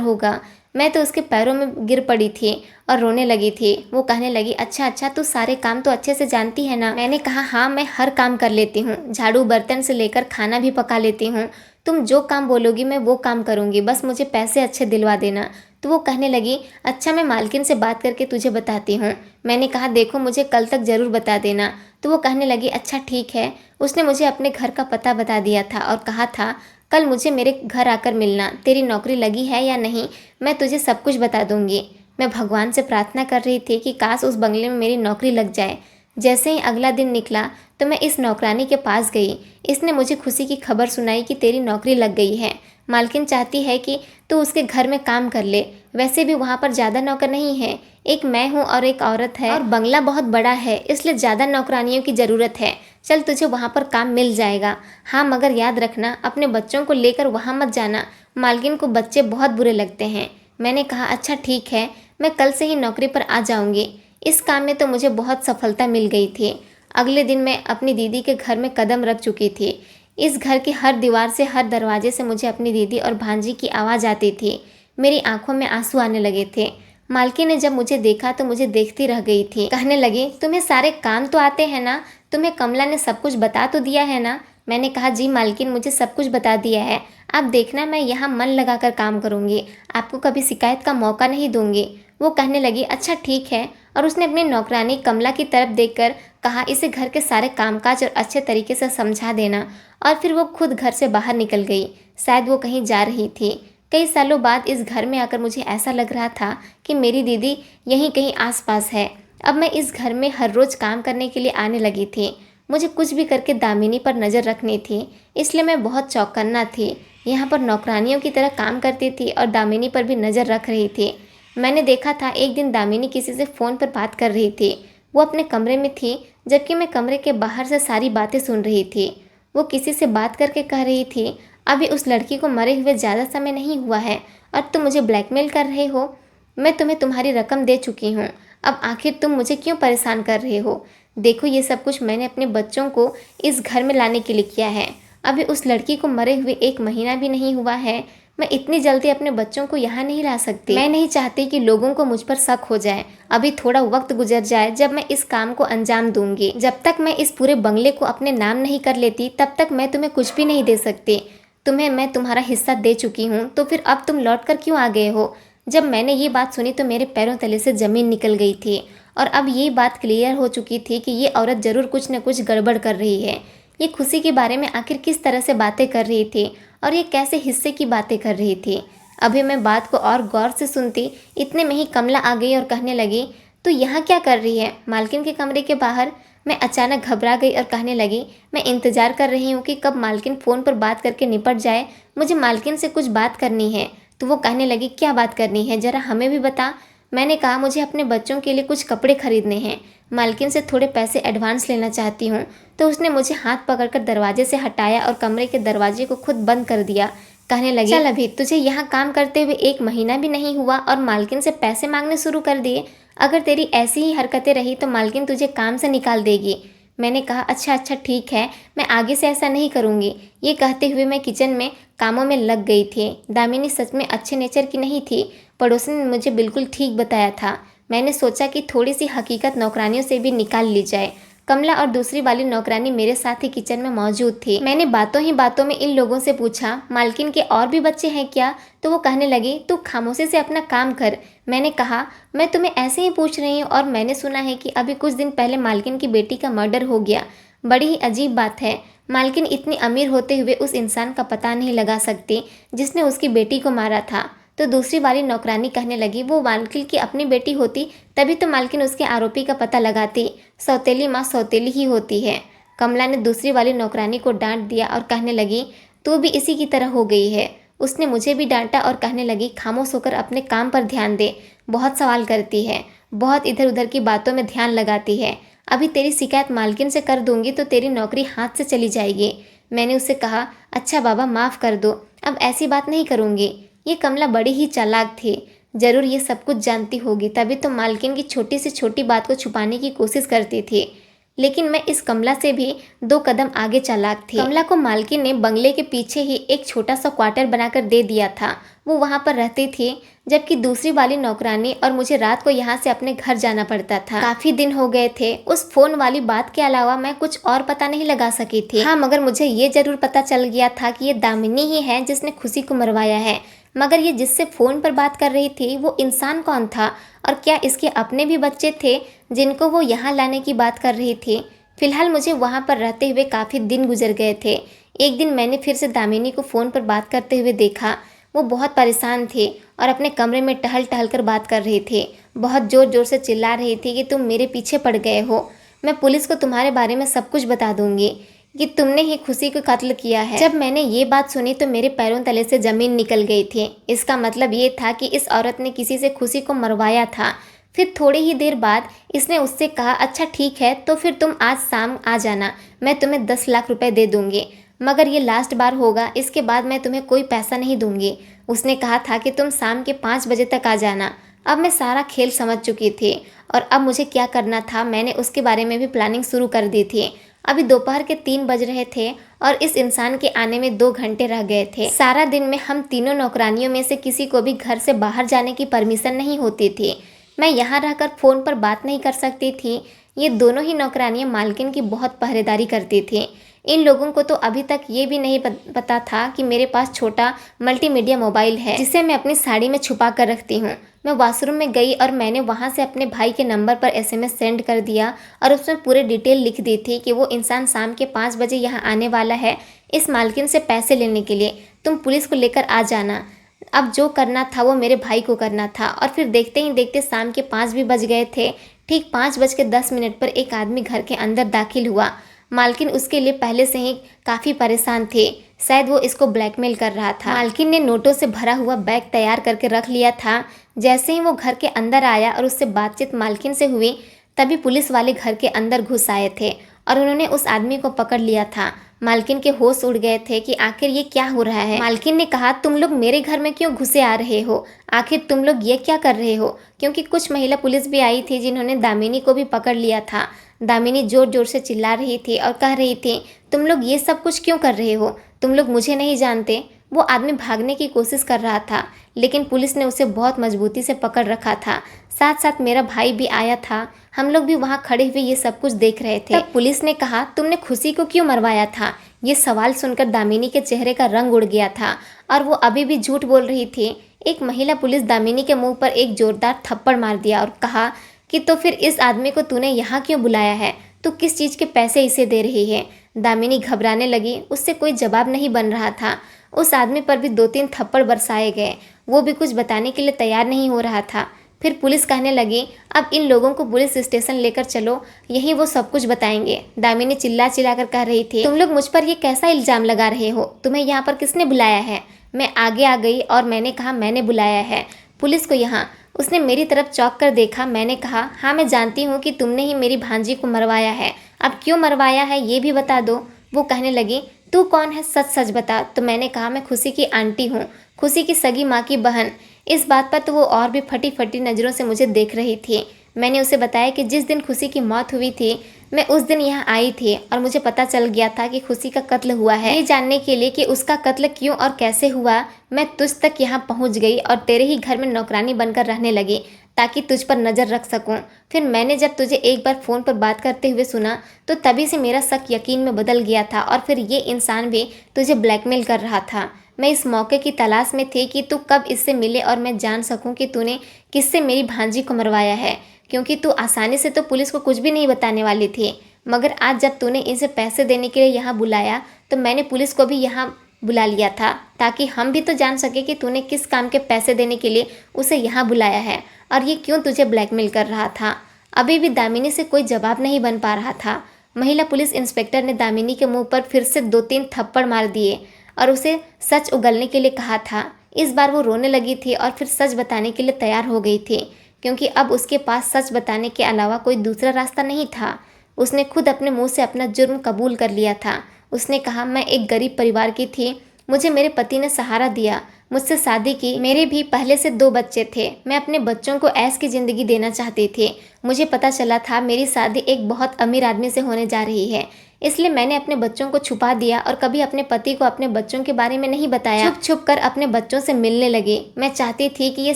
होगा। मैं तो उसके पैरों में गिर पड़ी थी और रोने लगी थी। वो कहने लगी, अच्छा अच्छा, तू सारे काम तो अच्छे से जानती है ना? मैंने कहा, हाँ, मैं हर काम कर लेती हूँ, झाड़ू बर्तन से लेकर खाना भी पका लेती हूँ। तुम जो काम बोलोगी मैं वो काम करूँगी, बस मुझे पैसे अच्छे दिलवा देना। तो वो कहने लगी, अच्छा, मैं मालकिन से बात करके तुझे बताती हूँ। मैंने कहा, देखो, मुझे कल तक ज़रूर बता देना। तो वो कहने लगी, अच्छा ठीक है। उसने मुझे अपने घर का पता बता दिया था और कहा था, कल मुझे मेरे घर आकर मिलना, तेरी नौकरी लगी है या नहीं मैं तुझे सब कुछ बता दूंगी। मैं भगवान से प्रार्थना कर रही थी कि काश उस बंगले में मेरी नौकरी लग जाए। जैसे ही अगला दिन निकला तो मैं इस नौकरानी के पास गई। इसने मुझे खुशी की खबर सुनाई कि तेरी नौकरी लग गई है, मालकिन चाहती है कि तू उसके घर में काम कर ले। वैसे भी वहाँ पर ज़्यादा नौकर नहीं है, एक मैं हूँ और एक औरत है, और बंगला बहुत बड़ा है, इसलिए ज़्यादा नौकरानियों की ज़रूरत है। चल, तुझे वहाँ पर काम मिल जाएगा। हाँ, मगर याद रखना, अपने बच्चों को लेकर वहाँ मत जाना, मालकिन को बच्चे बहुत बुरे लगते हैं। मैंने कहा, अच्छा ठीक है, मैं कल से ही नौकरी पर आ जाऊँगी। इस काम में तो मुझे बहुत सफलता मिल गई थी। अगले दिन मैं अपनी दीदी के घर में कदम रख चुकी थी। इस घर की हर दीवार से, हर दरवाजे से मुझे अपनी दीदी और भांजी की आवाज़ आती थी। मेरी आंखों में आंसू आने लगे थे। मालकिन ने जब मुझे देखा तो मुझे देखती रह गई थी। कहने लगी, तुम्हें सारे काम तो आते हैं ना? तुम्हें कमला ने सब कुछ बता तो दिया है ना? मैंने कहा, जी मालकिन, मुझे सब कुछ बता दिया है। आप देखना, मैं यहाँ मन लगाकर काम करूँगी, आपको कभी शिकायत का मौका नहीं दूंगी। वो कहने लगी, अच्छा ठीक है। और उसने अपनी नौकरानी कमला की तरफ देखकर कहा, इसे घर के सारे कामकाज और अच्छे तरीके से समझा देना। और फिर वो खुद घर से बाहर निकल गई। शायद वो कहीं जा रही थी। कई सालों बाद इस घर में आकर मुझे ऐसा लग रहा था कि मेरी दीदी यहीं कहीं आसपास है। अब मैं इस घर में हर रोज़ काम करने के लिए आने लगी थी। मुझे कुछ भी करके दामिनी पर नज़र रखनी थी, इसलिए मैं बहुत चौकन्ना थी। यहाँ पर नौकरानियों की तरह काम करती थी और दामिनी पर भी नज़र रख रही थी। मैंने देखा था एक दिन दामिनी किसी से फ़ोन पर बात कर रही थी। वो अपने कमरे में थी, जबकि मैं कमरे के बाहर से सारी बातें सुन रही थी। वो किसी से बात करके कह रही थी, अभी उस लड़की को मरे हुए ज़्यादा समय नहीं हुआ है और तुम मुझे ब्लैकमेल कर रहे हो। मैं तुम्हें तुम्हारी रकम दे चुकी हूँ, अब आखिर तुम मुझे क्यों परेशान कर रहे हो? देखो, ये सब कुछ मैंने अपने बच्चों को इस घर में लाने के लिए किया है। अभी उस लड़की को मरे हुए 1 महीना भी नहीं हुआ है। मैं इतनी जल्दी अपने बच्चों को यहाँ नहीं ला सकती। मैं नहीं चाहती कि लोगों को मुझ पर शक हो जाए। अभी थोड़ा वक्त गुजर जाए जब मैं इस काम को अंजाम दूंगी। जब तक मैं इस पूरे बंगले को अपने नाम नहीं कर लेती तब तक मैं तुम्हें कुछ भी नहीं दे सकती। तुम्हें मैं तुम्हारा हिस्सा दे चुकी हूँ, तो फिर अब तुम लौट कर क्यों आ गए हो? जब मैंने ये बात सुनी तो मेरे पैरों तले से ज़मीन निकल गई थी और अब ये बात क्लियर हो चुकी थी कि ये औरत ज़रूर कुछ न कुछ गड़बड़ कर रही है। ये खुशी के बारे में आखिर किस तरह से बातें कर रही थी और ये कैसे हिस्से की बातें कर रही थी। अभी मैं बात को और गौर से सुनती, इतने में ही कमला आ गई और कहने लगी, तो यहाँ क्या कर रही है? मालकिन के कमरे के बाहर। मैं अचानक घबरा गई और कहने लगी, मैं इंतज़ार कर रही हूँ कि कब मालकिन फ़ोन पर बात करके निपट जाए, मुझे मालकिन से कुछ बात करनी है। तो वो कहने लगी, क्या बात करनी है, ज़रा हमें भी बता। मैंने कहा, मुझे अपने बच्चों के लिए कुछ कपड़े खरीदने हैं, मालकिन से थोड़े पैसे एडवांस लेना चाहती हूँ। तो उसने मुझे हाथ पकड़कर दरवाजे से हटाया और कमरे के दरवाजे को खुद बंद कर दिया। कहने लगी, चल अभी तुझे यहाँ काम करते हुए 1 महीना भी नहीं हुआ और मालकिन से पैसे मांगने शुरू कर दिए। अगर तेरी ऐसी ही हरकतें रही तो मालकिन तुझे काम से निकाल देगी। मैंने कहा, अच्छा अच्छा ठीक है, मैं आगे से ऐसा नहीं करूँगी। ये कहते हुए मैं किचन में कामों में लग गई थी। दामिनी सच में अच्छे नेचर की नहीं थी। पड़ोसी ने मुझे बिल्कुल ठीक बताया था। मैंने सोचा कि थोड़ी सी हकीकत नौकरानियों से भी निकाल ली जाए। कमला और दूसरी वाली नौकरानी मेरे साथ ही किचन में मौजूद थी। मैंने बातों ही बातों में इन लोगों से पूछा, मालकिन के और भी बच्चे हैं क्या? तो वो कहने लगी, तू खामोशी से अपना काम कर। मैंने कहा, मैं तुम्हें ऐसे ही पूछ रही हूँ और मैंने सुना है कि अभी कुछ दिन पहले मालकिन की बेटी का मर्डर हो गया। बड़ी ही अजीब बात है। मालकिन इतनी अमीर होते हुए उस इंसान का पता नहीं लगा सकती जिसने उसकी बेटी को मारा था। तो दूसरी वाली नौकरानी कहने लगी, वो मालकिन की अपनी बेटी होती तभी तो मालकिन उसके आरोपी का पता लगाती। सौतेली माँ सौतेली ही होती है। कमला ने दूसरी वाली नौकरानी को डांट दिया और कहने लगी, तू भी इसी की तरह हो गई है। उसने मुझे भी डांटा और कहने लगी, खामोश होकर अपने काम पर ध्यान दे। बहुत सवाल करती है, बहुत इधर उधर की बातों में ध्यान लगाती है। अभी तेरी शिकायत मालकिन से कर दूंगी तो तेरी नौकरी हाथ से चली जाएगी। मैंने उससे कहा, अच्छा बाबा माफ़ कर दो, अब ऐसी बात नहीं करूँगी। ये कमला बड़ी ही चालाक थी, जरूर ये सब कुछ जानती होगी, तभी तो मालकिन की छोटी से छोटी बात को छुपाने की कोशिश करती थी। लेकिन मैं इस कमला से भी 2 कदम आगे चालाक थी। कमला को मालकिन ने बंगले के पीछे ही एक छोटा सा क्वार्टर बनाकर दे दिया था। वो वहाँ पर रहती थी, जबकि दूसरी वाली नौकरानी और मुझे रात को यहाँ से अपने घर जाना पड़ता था। काफी दिन हो गए थे, उस फोन वाली बात के अलावा मैं कुछ और पता नहीं लगा सकी थी। हाँ, मगर मुझे ये जरूर पता चल गया था कि ये दामिनी ही है जिसने खुशी को मरवाया है। मगर ये जिससे फ़ोन पर बात कर रही थी वो इंसान कौन था और क्या इसके अपने भी बच्चे थे जिनको वो यहाँ लाने की बात कर रही थी? फिलहाल मुझे वहाँ पर रहते हुए काफ़ी दिन गुजर गए थे। एक दिन मैंने फिर से दामिनी को फ़ोन पर बात करते हुए देखा। वो बहुत परेशान थी और अपने कमरे में टहल टहल कर बात कर रही थी। बहुत ज़ोर ज़ोर से चिल्ला रही थी कि तुम मेरे पीछे पड़ गए हो, मैं पुलिस को तुम्हारे बारे में सब कुछ बता दूंगी कि तुमने ही खुशी को कत्ल किया है। जब मैंने ये बात सुनी तो मेरे पैरों तले से ज़मीन निकल गई थी। इसका मतलब ये था कि इस औरत ने किसी से खुशी को मरवाया था। फिर थोड़ी ही देर बाद इसने उससे कहा, अच्छा ठीक है तो फिर तुम आज शाम आ जाना, मैं तुम्हें 10 लाख रुपए दे दूंगी, मगर ये लास्ट बार होगा, इसके बाद मैं तुम्हें कोई पैसा नहीं दूंगी। उसने कहा था कि तुम शाम के 5 बजे तक आ जाना। अब मैं सारा खेल समझ चुकी थी और अब मुझे क्या करना था मैंने उसके बारे में भी प्लानिंग शुरू कर दी थी। अभी दोपहर के 3 बज रहे थे और इस इंसान के आने में 2 घंटे रह गए थे। सारा दिन में हम तीनों नौकरानियों में से किसी को भी घर से बाहर जाने की परमिशन नहीं होती थी। मैं यहाँ रहकर फ़ोन पर बात नहीं कर सकती थी। ये दोनों ही नौकरानियाँ मालकिन की बहुत पहरेदारी करती थी। इन लोगों को तो अभी तक ये भी नहीं पता था कि मेरे पास छोटा मल्टीमीडिया मोबाइल है जिसे मैं अपनी साड़ी में छुपा कर रखती हूँ। मैं वॉशरूम में गई और मैंने वहाँ से अपने भाई के नंबर पर SMS सेंड कर दिया और उसमें पूरे डिटेल लिख दी थी कि वो इंसान शाम के 5 बजे यहाँ आने वाला है इस मालकिन से पैसे लेने के लिए, तुम पुलिस को लेकर आ जाना। अब जो करना था वो मेरे भाई को करना था और फिर देखते ही देखते शाम के 5 भी बज गए थे। ठीक 5:10 पर एक आदमी घर के अंदर दाखिल हुआ। मालकिन उसके लिए पहले से ही काफ़ी परेशान थे, शायद वो इसको ब्लैकमेल कर रहा था। मालकिन ने नोटों से भरा हुआ बैग तैयार करके रख लिया था। जैसे ही वो घर के अंदर आया और उससे बातचीत मालकिन से हुई तभी पुलिस वाले घर के अंदर घुस आए थे और उन्होंने उस आदमी को पकड़ लिया था। मालकिन के होश उड़ गए थे कि आखिर ये क्या हो रहा है। मालकिन ने कहा, तुम लोग मेरे घर में क्यों घुसे आ रहे हो, आखिर तुम लोग ये क्या कर रहे हो? क्योंकि कुछ महिला पुलिस भी आई थी जिन्होंने दामिनी को भी पकड़ लिया था। दामिनी जोर जोर से चिल्ला रही थी और कह रही थी, तुम लोग ये सब कुछ क्यों कर रहे हो, तुम लोग मुझे नहीं जानते। वो आदमी भागने की कोशिश कर रहा था लेकिन पुलिस ने उसे बहुत मजबूती से पकड़ रखा था। साथ साथ मेरा भाई भी आया था, हम लोग भी वहाँ खड़े हुए ये सब कुछ देख रहे थे। तब पुलिस ने कहा, तुमने खुशी को क्यों मरवाया था? ये सवाल सुनकर दामिनी के चेहरे का रंग उड़ गया था और वो अभी भी झूठ बोल रही थी। एक महिला पुलिस दामिनी के मुंह पर एक जोरदार थप्पड़ मार दिया और कहा कि तो फिर इस आदमी को तूने यहाँ क्यों बुलाया है, तू किस चीज़ के पैसे इसे दे रही है? दामिनी घबराने लगी, उससे कोई जवाब नहीं बन रहा था। उस आदमी पर भी 2-3 थप्पड़ बरसाए गए, वो भी कुछ बताने के लिए तैयार नहीं हो रहा था। फिर पुलिस कहने लगी, अब इन लोगों को पुलिस स्टेशन लेकर चलो, यहीं वो सब कुछ बताएंगे। दामिनी चिल्ला चिल्ला कर कह रही थी, तुम लोग मुझ पर ये कैसा इल्ज़ाम लगा रहे हो, तुम्हें यहाँ पर किसने बुलाया है? मैं आगे आ गई और मैंने कहा, मैंने बुलाया है पुलिस को यहाँ। उसने मेरी तरफ चौंक कर देखा। मैंने कहा, हाँ मैं जानती हूँ कि तुमने ही मेरी भांजी को मरवाया है, अब क्यों मरवाया है ये भी बता दो। वो कहने लगी, तू कौन है, सच सच बता। तो मैंने कहा मैं खुशी की आंटी हूँ, खुशी की सगी माँ की बहन। इस बात पर तो वो और भी फटी फटी नज़रों से मुझे देख रही थी। मैंने उसे बताया कि जिस दिन खुशी की मौत हुई थी मैं उस दिन यहाँ आई थी और मुझे पता चल गया था कि खुशी का कत्ल हुआ है। ये जानने के लिए कि उसका कत्ल क्यों और कैसे हुआ मैं तुझ तक यहाँ पहुँच गई और तेरे ही घर में नौकरानी बनकर रहने लगी ताकि तुझ पर नज़र रख सकूं। फिर मैंने जब तुझे एक बार फ़ोन पर बात करते हुए सुना तो तभी से मेरा शक यकीन में बदल गया था और फिर ये इंसान भी तुझे ब्लैकमेल कर रहा था। मैं इस मौके की तलाश में थी कि तू कब इससे मिले और मैं जान सकूं कि तूने किससे मेरी भांजी को मरवाया है, क्योंकि तू आसानी से तो पुलिस को कुछ भी नहीं बताने वाली थी। मगर आज जब तूने इसे पैसे देने के लिए यहाँ बुलाया तो मैंने पुलिस को भी यहाँ बुला लिया था ताकि हम भी तो जान सके कि तूने किस काम के पैसे देने के लिए उसे यहाँ बुलाया है और ये क्यों तुझे ब्लैकमेल कर रहा था। अभी भी दामिनी से कोई जवाब नहीं बन पा रहा था। महिला पुलिस इंस्पेक्टर ने दामिनी के मुंह पर फिर से 2-3 थप्पड़ मार दिए और उसे सच उगलने के लिए कहा था। इस बार वो रोने लगी थी और फिर सच बताने के लिए तैयार हो गई थी, क्योंकि अब उसके पास सच बताने के अलावा कोई दूसरा रास्ता नहीं था। उसने खुद अपने मुंह से अपना जुर्म कबूल कर लिया था। उसने कहा, मैं एक गरीब परिवार की थी, मुझे मेरे पति ने सहारा दिया, मुझसे शादी की, मेरे भी पहले से 2 बच्चे थे। मैं अपने बच्चों को ऐश की ज़िंदगी देना चाहती थी। मुझे पता चला था मेरी शादी एक बहुत अमीर आदमी से होने जा रही है, इसलिए मैंने अपने बच्चों को छुपा दिया और कभी अपने पति को अपने बच्चों के बारे में नहीं बताया। छुप छुप कर अपने बच्चों से मिलने लगी। मैं चाहती थी कि ये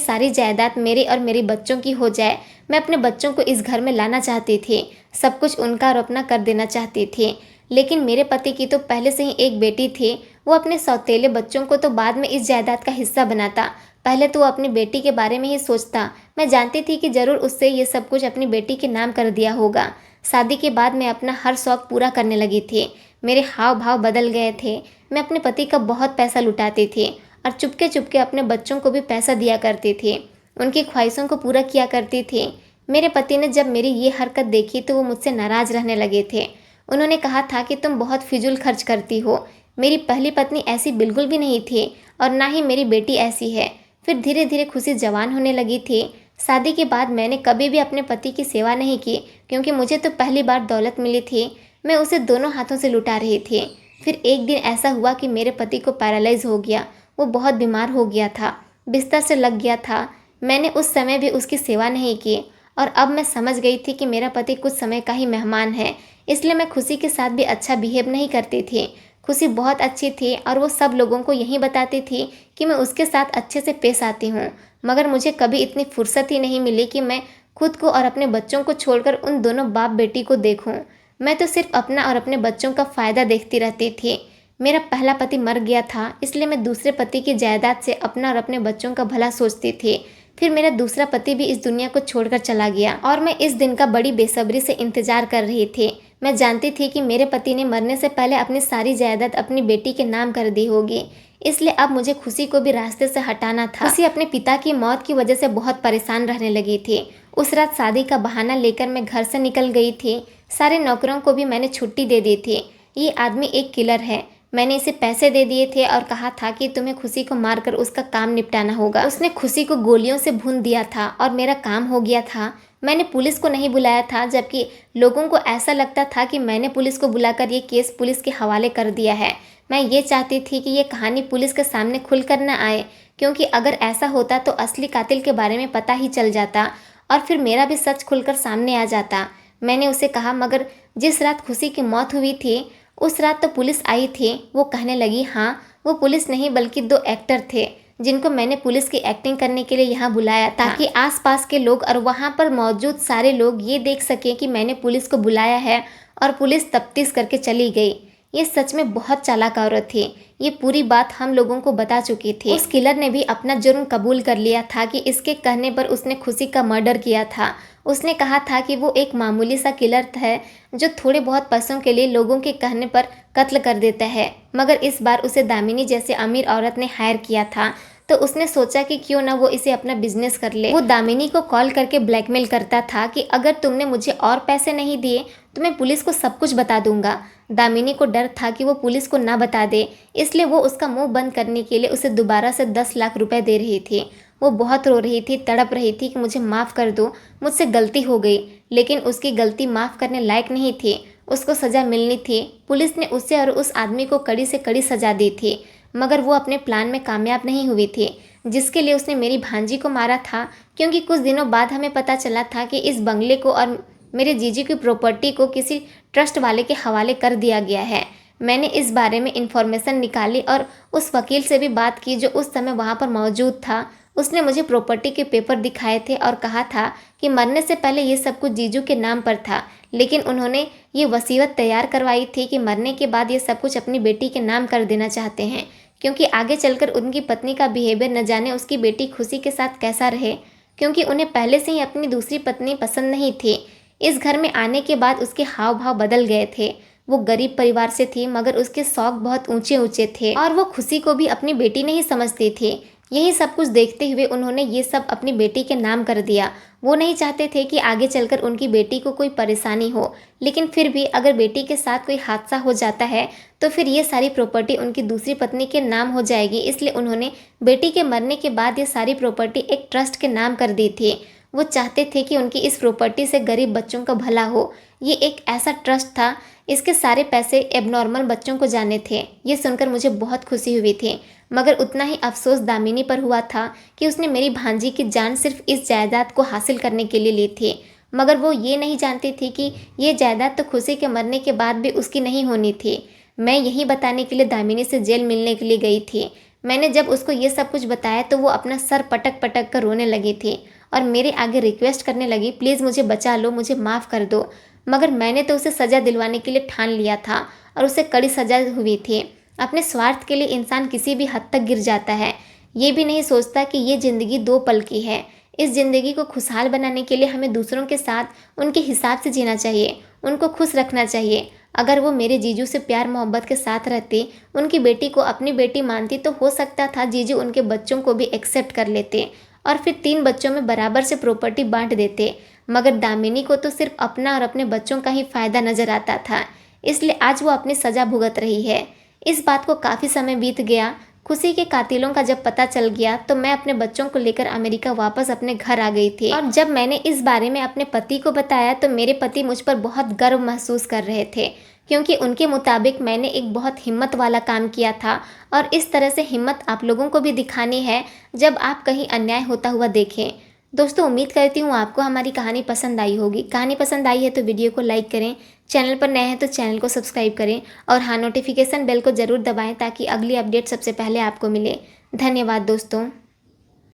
सारी जायदाद मेरे और मेरे बच्चों की हो जाए। मैं अपने बच्चों को इस घर में लाना चाहती थी, सब कुछ उनका और अपना कर देना चाहती थी। लेकिन मेरे पति की तो पहले से ही एक बेटी थी। वो अपने सौतेले बच्चों को तो बाद में इस जायदाद का हिस्सा बनाता, पहले तो वो अपनी बेटी के बारे में ही सोचता। मैं जानती थी कि ज़रूर उससे ये सब कुछ अपनी बेटी के नाम कर दिया होगा। शादी के बाद मैं अपना हर शौक़ पूरा करने लगी थी। मेरे हाव भाव बदल गए थे। मैं अपने पति का बहुत पैसा लुटाती थी और चुपके चुपके अपने बच्चों को भी पैसा दिया करती थी, उनकी ख्वाहिशों को पूरा किया करती थी। मेरे पति ने जब मेरी ये हरकत देखी तो वो मुझसे नाराज़ रहने लगे थे। उन्होंने कहा था कि तुम बहुत फिजूल खर्च करती हो। मेरी पहली पत्नी ऐसी बिल्कुल भी नहीं थी और ना ही मेरी बेटी ऐसी है। फिर धीरे धीरे खुशी जवान होने लगी थी। शादी के बाद मैंने कभी भी अपने पति की सेवा नहीं की, क्योंकि मुझे तो पहली बार दौलत मिली थी। मैं उसे दोनों हाथों से लुटा रही थी। फिर एक दिन ऐसा हुआ कि मेरे पति को पैरालाइज हो गया। वो बहुत बीमार हो गया था, बिस्तर से लग गया था। मैंने उस समय भी उसकी सेवा नहीं की और अब मैं समझ गई थी कि मेरा पति कुछ समय का ही मेहमान है, इसलिए मैं खुशी के साथ भी अच्छा बिहेव नहीं करती थी। खुशी बहुत अच्छी थी और वो सब लोगों को यही बताती थी कि मैं उसके साथ अच्छे से पेश आती हूँ, मगर मुझे कभी इतनी फुर्सत ही नहीं मिली कि मैं खुद को और अपने बच्चों को छोड़कर उन दोनों बाप बेटी को देखूं। मैं तो सिर्फ अपना और अपने बच्चों का फ़ायदा देखती रहती थी। मेरा पहला पति मर गया था, इसलिए मैं दूसरे पति की जायदाद से अपना और अपने बच्चों का भला सोचती थी। फिर मेरा दूसरा पति भी इस दुनिया को छोड़कर चला गया और मैं इस दिन का बड़ी बेसब्री से इंतजार कर रही थी। मैं जानती थी कि मेरे पति ने मरने से पहले अपनी सारी जायदाद अपनी बेटी के नाम कर दी होगी, इसलिए अब मुझे खुशी को भी रास्ते से हटाना था। खुशी अपने पिता की मौत की वजह से बहुत परेशान रहने लगी थी। उस रात शादी का बहाना लेकर मैं घर से निकल गई थी। सारे नौकरों को भी मैंने छुट्टी दे दी थी। ये आदमी एक किलर है। मैंने इसे पैसे दे दिए थे और कहा था कि तुम्हें खुशी को मारकर उसका काम निपटाना होगा। उसने खुशी को गोलियों से भून दिया था और मेरा काम हो गया था। मैंने पुलिस को नहीं बुलाया था, जबकि लोगों को ऐसा लगता था कि मैंने पुलिस को बुलाकर ये केस पुलिस के हवाले कर दिया है। मैं ये चाहती थी कि ये कहानी पुलिस के सामने खुलकर न आए, क्योंकि अगर ऐसा होता तो असली कातिल के बारे में पता ही चल जाता और फिर मेरा भी सच खुलकर सामने आ जाता। मैंने उसे कहा, मगर जिस रात खुशी की मौत हुई थी उस रात तो पुलिस आई थी। वो कहने लगी, हाँ वो पुलिस नहीं बल्कि 2 एक्टर थे जिनको मैंने पुलिस की एक्टिंग करने के लिए यहाँ बुलाया था, ताकि आसपास के लोग और वहाँ पर मौजूद सारे लोग ये देख सकें कि मैंने पुलिस को बुलाया है और पुलिस तफ्तीश करके चली गई। ये सच में बहुत चालाक औरत थी। ये पूरी बात हम लोगों को बता चुकी थी। उस किलर ने भी अपना जुर्म कबूल कर लिया था कि इसके कहने पर उसने खुशी का मर्डर किया था। उसने कहा था कि वो एक मामूली सा किलर है जो थोड़े बहुत पैसों के लिए लोगों के कहने पर कत्ल कर देता है, मगर इस बार उसे दामिनी जैसे अमीर औरत ने हायर किया था, तो उसने सोचा कि क्यों ना वो इसे अपना बिजनेस कर ले। वो दामिनी को कॉल करके ब्लैकमेल करता था कि अगर तुमने मुझे और पैसे नहीं दिए तो मैं पुलिस को सब कुछ बता दूंगा। दामिनी को डर था कि वो पुलिस को ना बता दे, इसलिए वो उसका मुंह बंद करने के लिए उसे दोबारा से 10 लाख रुपए दे रही थी। वो बहुत रो रही थी, तड़प रही थी कि मुझे माफ़ कर दो, मुझसे गलती हो गई, लेकिन उसकी गलती माफ़ करने लायक नहीं थी। उसको सज़ा मिलनी थी। पुलिस ने उसे और उस आदमी को कड़ी से कड़ी सज़ा दी थी, मगर वो अपने प्लान में कामयाब नहीं हुई थी, जिसके लिए उसने मेरी भांजी को मारा था। क्योंकि कुछ दिनों बाद हमें पता चला था कि इस बंगले को और मेरे जीजी की प्रॉपर्टी को किसी ट्रस्ट वाले के हवाले कर दिया गया है। मैंने इस बारे में इंफॉर्मेशन निकाली और उस वकील से भी बात की जो उस समय वहाँ पर मौजूद था। उसने मुझे प्रॉपर्टी के पेपर दिखाए थे और कहा था कि मरने से पहले ये सब कुछ जीजू के नाम पर था, लेकिन उन्होंने ये वसीयत तैयार करवाई थी कि मरने के बाद ये सब कुछ अपनी बेटी के नाम कर देना चाहते हैं, क्योंकि आगे चलकर उनकी पत्नी का बिहेवियर न जाने उसकी बेटी खुशी के साथ कैसा रहे, क्योंकि उन्हें पहले से ही अपनी दूसरी पत्नी पसंद नहीं थी। इस घर में आने के बाद उसके हाव भाव बदल गए थे। वो गरीब परिवार से थी, मगर उसके शौक बहुत ऊंचे ऊंचे थे और वो खुशी को भी अपनी बेटी नहीं समझती थी। यही सब कुछ देखते हुए उन्होंने ये सब अपनी बेटी के नाम कर दिया। वो नहीं चाहते थे कि आगे चलकर उनकी बेटी को कोई परेशानी हो, लेकिन फिर भी अगर बेटी के साथ कोई हादसा हो जाता है तो फिर ये सारी प्रॉपर्टी उनकी दूसरी पत्नी के नाम हो जाएगी। इसलिए उन्होंने बेटी के मरने के बाद ये सारी प्रॉपर्टी एक ट्रस्ट के नाम कर दी थी। वो चाहते थे कि उनकी इस प्रॉपर्टी से गरीब बच्चों का भला हो। ये एक ऐसा ट्रस्ट था, इसके सारे पैसे एबनॉर्मल बच्चों को जाने थे। ये सुनकर मुझे बहुत खुशी हुई थी, मगर उतना ही अफसोस दामिनी पर हुआ था कि उसने मेरी भांजी की जान सिर्फ इस जायदाद को हासिल करने के लिए ली थी, मगर वो ये नहीं जानती थी कि ये जायदाद तो खुशी के मरने के बाद भी उसकी नहीं होनी थी। मैं यही बताने के लिए दामिनी से जेल मिलने के लिए गई थी। मैंने जब उसको ये सब कुछ बताया तो वो अपना सर पटक पटक कर रोने लगी थी और मेरे आगे रिक्वेस्ट करने लगी, प्लीज़ मुझे बचा लो, मुझे माफ़ कर दो। मगर मैंने तो उसे सज़ा दिलवाने के लिए ठान लिया था और उसे कड़ी सज़ा हुई थी। अपने स्वार्थ के लिए इंसान किसी भी हद तक गिर जाता है, ये भी नहीं सोचता कि ये ज़िंदगी 2 पल की है। इस ज़िंदगी को खुशहाल बनाने के लिए हमें दूसरों के साथ उनके हिसाब से जीना चाहिए, उनको खुश रखना चाहिए। अगर वो मेरे जीजू से प्यार मोहब्बत के साथ रहती, उनकी बेटी को अपनी बेटी मानती, तो हो सकता था जीजू उनके बच्चों को भी एक्सेप्ट कर लेते और फिर 3 बच्चों में बराबर से प्रॉपर्टी बांट देते। मगर दामिनी को तो सिर्फ अपना और अपने बच्चों का ही फायदा नजर आता था, इसलिए आज वो अपनी सज़ा भुगत रही है। इस बात को काफ़ी समय बीत गया। खुशी के कातिलों का जब पता चल गया तो मैं अपने बच्चों को लेकर अमेरिका वापस अपने घर आ गई थी और जब मैंने इस बारे में अपने पति को बताया तो मेरे पति मुझ पर बहुत गर्व महसूस कर रहे थे, क्योंकि उनके मुताबिक मैंने एक बहुत हिम्मत वाला काम किया था और इस तरह से हिम्मत आप लोगों को भी दिखानी है जब आप कहीं अन्याय होता हुआ देखें। दोस्तों, उम्मीद करती हूँ आपको हमारी कहानी पसंद आई होगी। कहानी पसंद आई है तो वीडियो को लाइक करें, चैनल पर नए हैं तो चैनल को सब्सक्राइब करें और हाँ, नोटिफिकेशन बेल को ज़रूर दबाएं ताकि अगली अपडेट सबसे पहले आपको मिले। धन्यवाद दोस्तों।